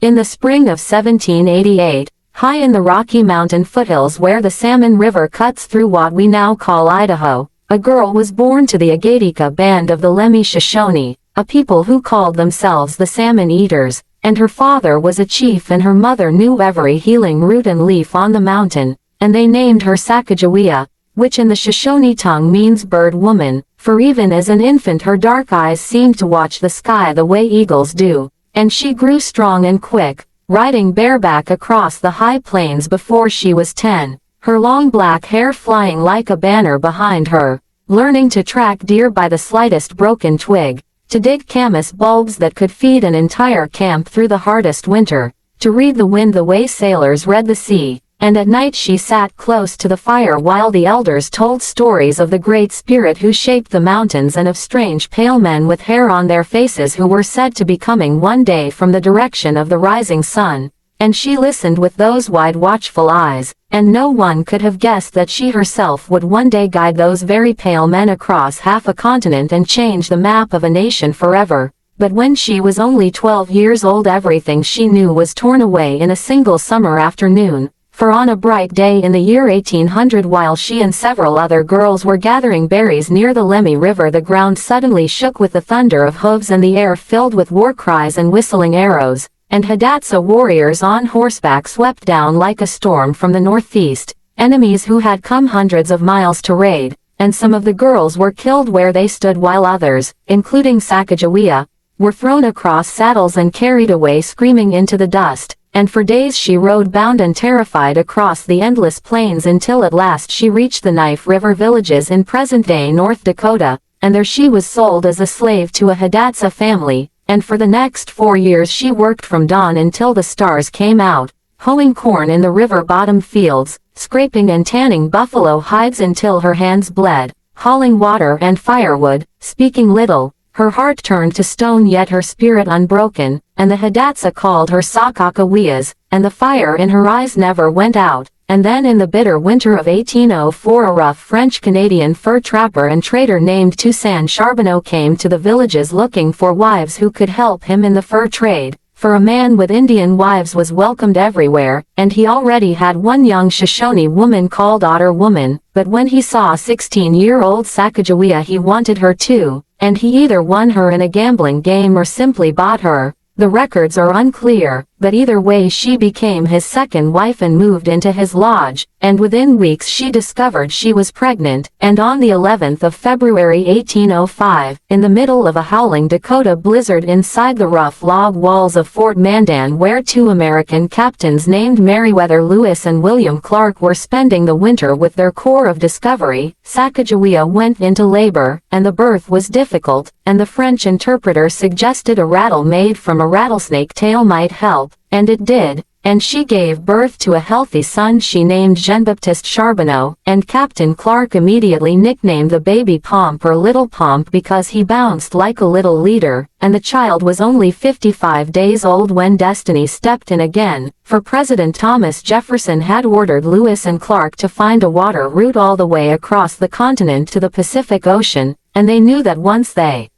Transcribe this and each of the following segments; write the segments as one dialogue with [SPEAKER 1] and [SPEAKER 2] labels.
[SPEAKER 1] In the spring of 1788, high in the Rocky Mountain foothills where the Salmon River cuts through what we now call Idaho, a girl was born to the Agatika band of the Lemhi Shoshone, a people who called themselves the Salmon Eaters, and her father was a chief and her mother knew every healing root and leaf on the mountain, and they named her Sacagawea, which in the Shoshone tongue means bird woman, for even as an infant her dark eyes seemed to watch the sky the way eagles do, and she grew strong and quick, riding bareback across the high plains before she was 10, her long black hair flying like a banner behind her, learning to track deer by the slightest broken twig, to dig camas bulbs that could feed an entire camp through the hardest winter, to read the wind the way sailors read the sea, and at night she sat close to the fire while the elders told stories of the Great Spirit who shaped the mountains and of strange pale men with hair on their faces who were said to be coming one day from the direction of the rising sun, and she listened with those wide watchful eyes, and no one could have guessed that she herself would one day guide those very pale men across half a continent and change the map of a nation forever. But when she was only 12 years old everything she knew was torn away in a single summer afternoon. For on a bright day in the year 1800 while she and several other girls were gathering berries near the Lemhi River the ground suddenly shook with the thunder of hooves and the air filled with war cries and whistling arrows, and Hidatsa warriors on horseback swept down like a storm from the northeast, enemies who had come hundreds of miles to raid, and some of the girls were killed where they stood while others, including Sacagawea, were thrown across saddles and carried away screaming into the dust. And for days she rode bound and terrified across the endless plains until at last she reached the Knife River villages in present-day North Dakota, and there she was sold as a slave to a Hidatsa family, and for the next 4 years she worked from dawn until the stars came out, hoeing corn in the river-bottom fields, scraping and tanning buffalo hides until her hands bled, hauling water and firewood, speaking little, her heart turned to stone yet her spirit unbroken, and the Hidatsa called her Sacagaweas, and the fire in her eyes never went out. And then in the bitter winter of 1804 a rough French-Canadian fur trapper and trader named Toussaint Charbonneau came to the villages looking for wives who could help him in the fur trade, for a man with Indian wives was welcomed everywhere, and he already had one young Shoshone woman called Otter Woman, but when he saw 16-year-old Sacagawea he wanted her too, and he either won her in a gambling game or simply bought her. The records are unclear, but either way she became his second wife and moved into his lodge, and within weeks she discovered she was pregnant, and on the 11th of February 1805, in the middle of a howling Dakota blizzard inside the rough log walls of Fort Mandan where two American captains named Meriwether Lewis and William Clark were spending the winter with their Corps of Discovery, Sacagawea went into labor, and the birth was difficult, and the French interpreter suggested a rattle made from a rattlesnake tail might help, and it did, and she gave birth to a healthy son she named Jean-Baptiste Charbonneau, and Captain Clark immediately nicknamed the baby Pomp or Little Pomp because he bounced like a little leader, and the child was only 55 days old when destiny stepped in again, for President Thomas Jefferson had ordered Lewis and Clark to find a water route all the way across the continent to the Pacific Ocean, and they knew that once they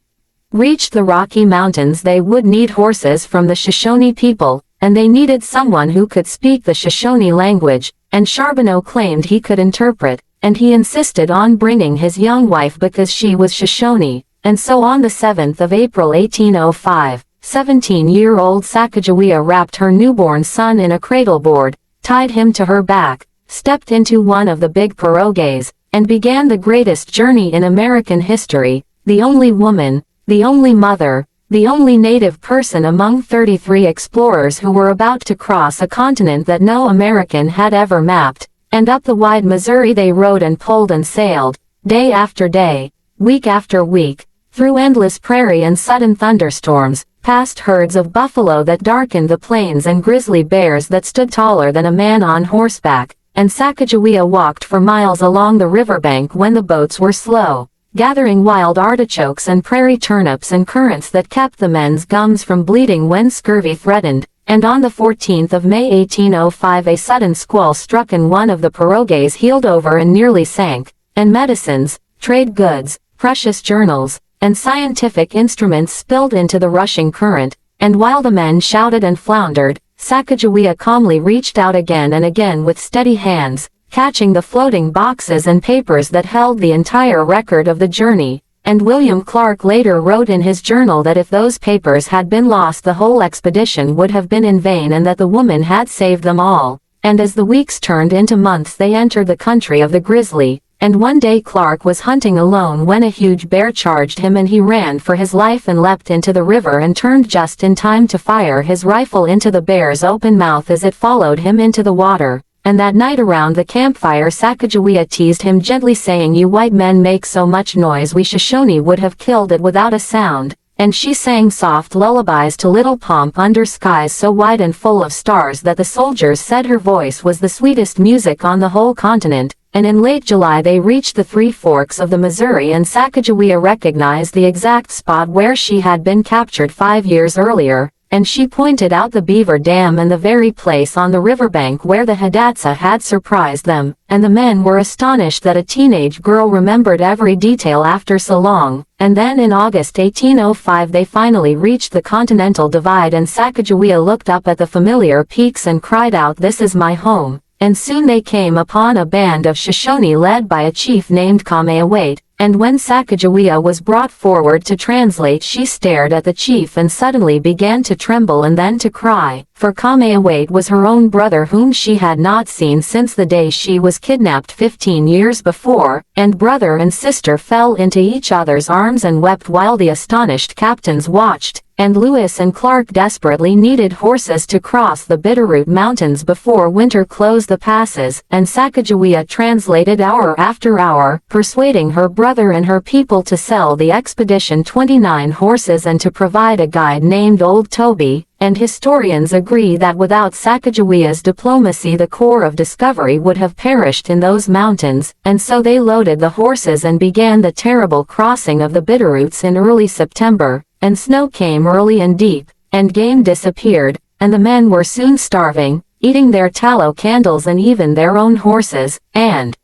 [SPEAKER 1] reached the Rocky Mountains they would need horses from the Shoshone people, and they needed someone who could speak the Shoshone language, and Charbonneau claimed he could interpret, and he insisted on bringing his young wife because she was Shoshone, and so on the 7th of April 1805, 17-year-old Sacagawea wrapped her newborn son in a cradleboard, tied him to her back, stepped into one of the big pirogues, and began the greatest journey in American history, the only woman, the only mother, the only native person among 33 explorers who were about to cross a continent that no American had ever mapped, and up the wide Missouri they rode and pulled and sailed, day after day, week after week, through endless prairie and sudden thunderstorms, past herds of buffalo that darkened the plains and grizzly bears that stood taller than a man on horseback, and Sacagawea walked for miles along the riverbank when the boats were slow, gathering wild artichokes and prairie turnips and currants that kept the men's gums from bleeding when scurvy threatened, and on the 14th of May 1805 a sudden squall struck and one of the pirogues heeled over and nearly sank, and medicines, trade goods, precious journals, and scientific instruments spilled into the rushing current, and while the men shouted and floundered, Sacagawea calmly reached out again and again with steady hands, catching the floating boxes and papers that held the entire record of the journey. And William Clark later wrote in his journal that if those papers had been lost, the whole expedition would have been in vain, and that the woman had saved them all. And as the weeks turned into months, they entered the country of the grizzly, and one day Clark was hunting alone when a huge bear charged him, and he ran for his life and leapt into the river and turned just in time to fire his rifle into the bear's open mouth as it followed him into the water. And that night around the campfire, Sacagawea teased him gently, saying, "You white men make so much noise, we Shoshone would have killed it without a sound." And she sang soft lullabies to Little Pomp under skies so wide and full of stars that the soldiers said her voice was the sweetest music on the whole continent. And in late July they reached the Three Forks of the Missouri, and Sacagawea recognized the exact spot where she had been captured 5 years earlier. And she pointed out the beaver dam and the very place on the riverbank where the Hidatsa had surprised them, and the men were astonished that a teenage girl remembered every detail after so long. And then in August 1805 they finally reached the Continental Divide, and Sacagawea looked up at the familiar peaks and cried out, "This is my home." And soon they came upon a band of Shoshone led by a chief named Kamehawait. And when Sacagawea was brought forward to translate, she stared at the chief and suddenly began to tremble and then to cry, for Kamehawait was her own brother whom she had not seen since the day she was kidnapped 15 years before, and brother and sister fell into each other's arms and wept while the astonished captains watched. And Lewis and Clark desperately needed horses to cross the Bitterroot Mountains before winter closed the passes, and Sacagawea translated hour after hour, persuading her brother and her people to sell the expedition 29 horses and to provide a guide named Old Toby. And historians agree that without Sacagawea's diplomacy the Corps of Discovery would have perished in those mountains, and so they loaded the horses and began the terrible crossing of the Bitterroots in early September. And snow came early and deep, and game disappeared, and the men were soon starving, eating their tallow candles and even their own horses, and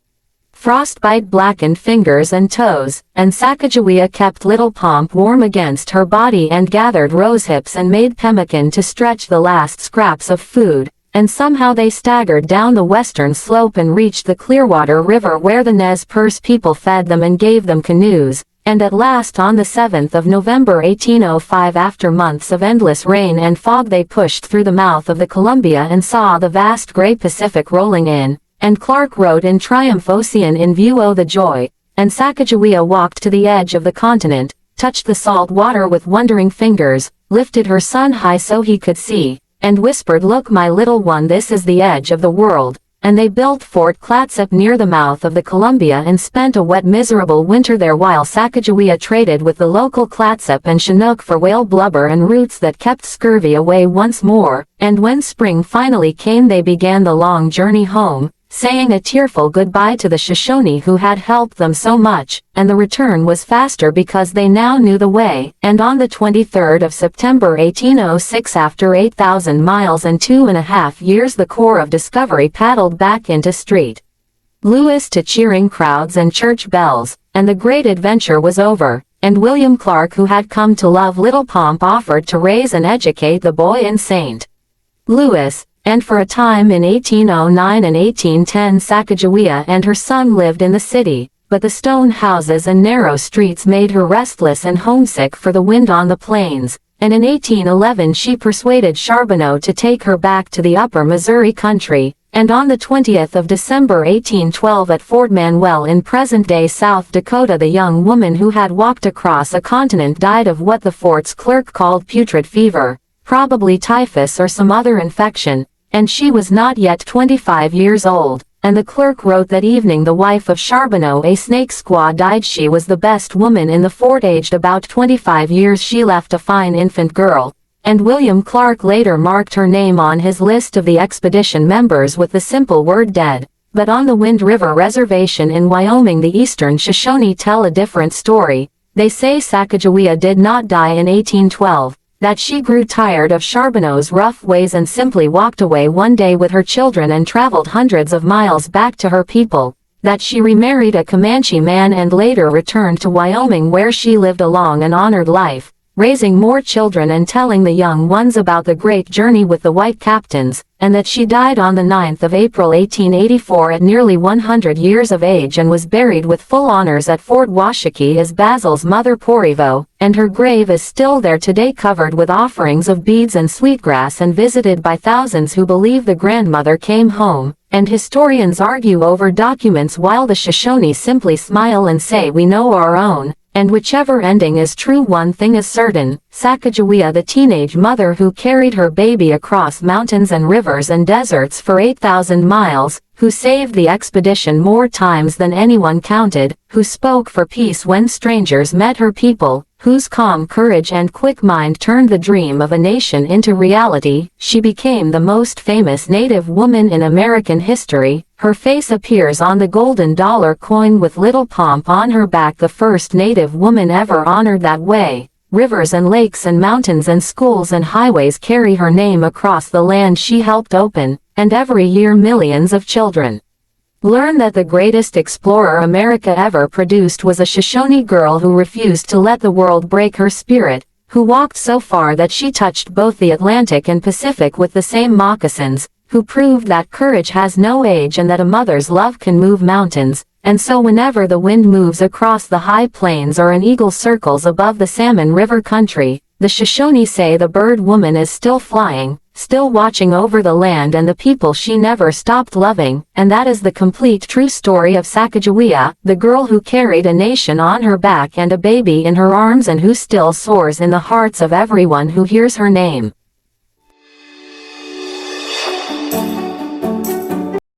[SPEAKER 1] frostbite blackened fingers and toes, and Sacagawea kept Little Pomp warm against her body and gathered rosehips and made pemmican to stretch the last scraps of food, and somehow they staggered down the western slope and reached the Clearwater River where the Nez Perce people fed them and gave them canoes. And at last on the 7th of November 1805, after months of endless rain and fog, they pushed through the mouth of the Columbia and saw the vast gray Pacific rolling in, and Clark wrote in triumph, "Ocean in view, oh the joy." And Sacagawea walked to the edge of the continent, touched the salt water with wondering fingers, lifted her son high so he could see, and whispered, "Look, my little one, this is the edge of the world." And they built Fort Clatsop near the mouth of the Columbia and spent a wet, miserable winter there, while Sacagawea traded with the local Clatsop and Chinook for whale blubber and roots that kept scurvy away once more. And when spring finally came they began the long journey home, saying a tearful goodbye to the Shoshone who had helped them so much, and the return was faster because they now knew the way. And on the 23rd of September 1806, after 8,000 miles and 2.5 years, the Corps of Discovery paddled back into St. Louis to cheering crowds and church bells, and the great adventure was over, and William Clark, who had come to love Little Pomp, offered to raise and educate the boy in St. Louis. And for a time in 1809 and 1810 Sacagawea and her son lived in the city, but the stone houses and narrow streets made her restless and homesick for the wind on the plains, and in 1811 she persuaded Charbonneau to take her back to the upper Missouri country, and on the 20th of December 1812 at Fort Manuel in present-day South Dakota, the young woman who had walked across a continent died of what the fort's clerk called putrid fever, probably typhus or some other infection. And she was not yet 25 years old, and the clerk wrote that evening the wife of Charbonneau, a snake squaw, died. She was the best woman in the fort, aged about 25 years. She left a fine infant girl, and William Clark later marked her name on his list of the expedition members with the simple word dead. But on the Wind River Reservation in Wyoming the Eastern Shoshone tell a different story. They say Sacagawea did not die in 1812. That she grew tired of Charbonneau's rough ways and simply walked away one day with her children and traveled hundreds of miles back to her people. That she remarried a Comanche man and later returned to Wyoming, where she lived a long and honored life. raising more children and telling the young ones about the great journey with the white captains, and that she died on the 9th of April 1884 at nearly 100 years of age and was buried with full honors at Fort Washakie as Basil's mother Porivo, and her grave is still there today, covered with offerings of beads and sweetgrass and visited by thousands who believe the grandmother came home. And historians argue over documents while the Shoshone simply smile and say we know our own. And whichever ending is true, one thing is certain: Sacagawea, the teenage mother who carried her baby across mountains and rivers and deserts for 8,000 miles, who saved the expedition more times than anyone counted, who spoke for peace when strangers met her people, whose calm courage and quick mind turned the dream of a nation into reality. She became the most famous Native woman in American history. Her face appears on the golden dollar coin with little pomp on her back, the first Native woman ever honored that way. Rivers and lakes and mountains and schools and highways carry her name across the land she helped open, and every year millions of children learn that the greatest explorer America ever produced was a Shoshone girl who refused to let the world break her spirit, who walked so far that she touched both the Atlantic and Pacific with the same moccasins, who proved that courage has no age and that a mother's love can move mountains. And so whenever the wind moves across the high plains or an eagle circles above the Salmon River country, the Shoshone say the bird woman is still flying, still watching over the land and the people she never stopped loving. And that is the complete true story of Sacagawea, the girl who carried a nation on her back and a baby in her arms, and who still soars in the hearts of everyone who hears her name.